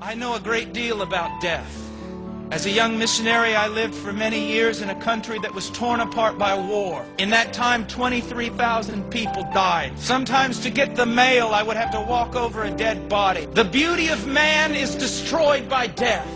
I know a great deal about death. As a young missionary, I lived for many years in a country that was torn apart by war. In that time, 23,000 people died. Sometimes to get the mail, I would have to walk over a dead body. The beauty of man is destroyed by death.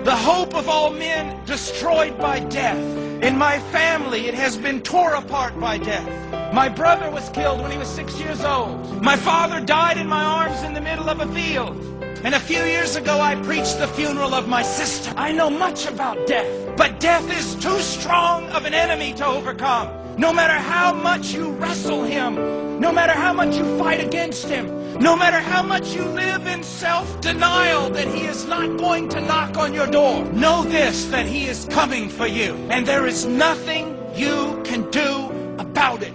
The hope of all men destroyed by death. In my family, it has been torn apart by death. My brother was killed when he was 6 years old. My father died in my arms in the middle of a field. And a few years ago, I preached the funeral of my sister. I know much about death, but death is too strong of an enemy to overcome. No matter how much you wrestle him, no matter how much you fight against him, no matter how much you live in self-denial that he is not going to knock on your door, know this, that he is coming for you. And there is nothing you can do about it.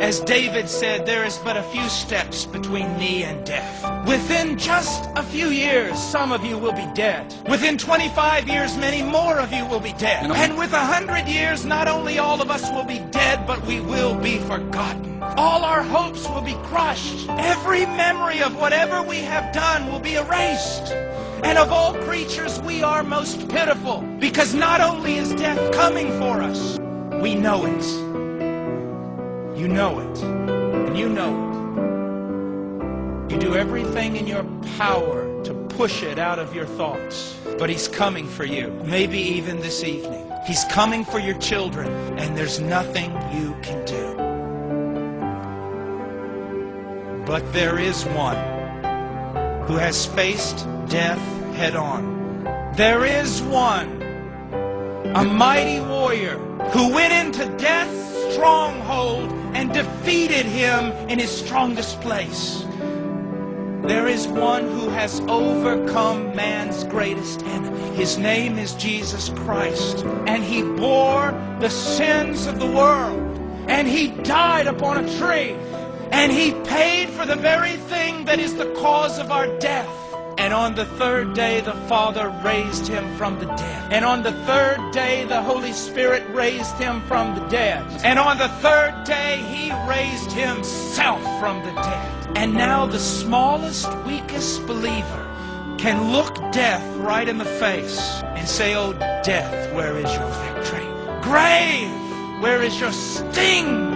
As David said, there is but a few steps between me and death. Within just a few years, some of you will be dead. Within 25 years, many more of you will be dead. And with 100 years, not only all of us will be dead, but we will be forgotten. All our hopes will be crushed. Every memory of whatever we have done will be erased. And of all creatures, we are most pitiful, because not only is death coming for us, we know it. You know it, and you know it. You do everything in your power to push it out of your thoughts. But he's coming for you, maybe even this evening. He's coming for your children, and there's nothing you can do. But there is one who has faced death head on. There is one, a mighty warrior, who went into death's stronghold and defeated him in his strongest place. There is one who has overcome man's greatest enemy. His name is Jesus Christ, and he bore the sins of the world, and he died upon a tree, and he paid for the very thing that is the cause of our death. And on the third day, the Father raised him from the dead. And on the third day, the Holy Spirit raised him from the dead. And on the third day, he raised himself from the dead. And now the smallest, weakest believer can look death right in the face and say, "Oh, death, where is your victory? Grave, where is your sting?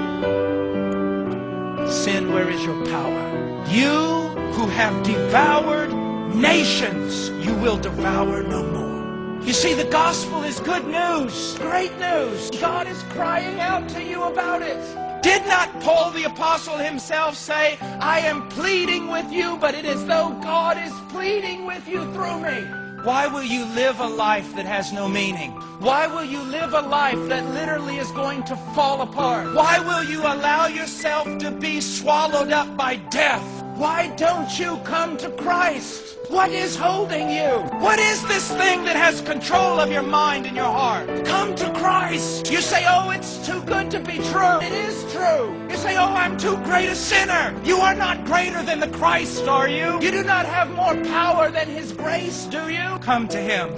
Sin, where is your power? You who have devoured nations, you will devour no more." You see, the gospel is good news, great news. God is crying out to you about it. Did not Paul the apostle himself say, "I am pleading with you, but it is though God is pleading with you through me"? Why will you live a life that has no meaning? Why will you live a life that literally is going to fall apart? Why will you allow yourself to be swallowed up by death? Why don't you come to Christ? What is holding you? What is this thing that has control of your mind and your heart? Come to Christ. You say, "Oh, it's too good to be true." It is true. You say, "Oh, I'm too great a sinner." You are not greater than the Christ, are you? You do not have more power than his grace, do you? Come to him.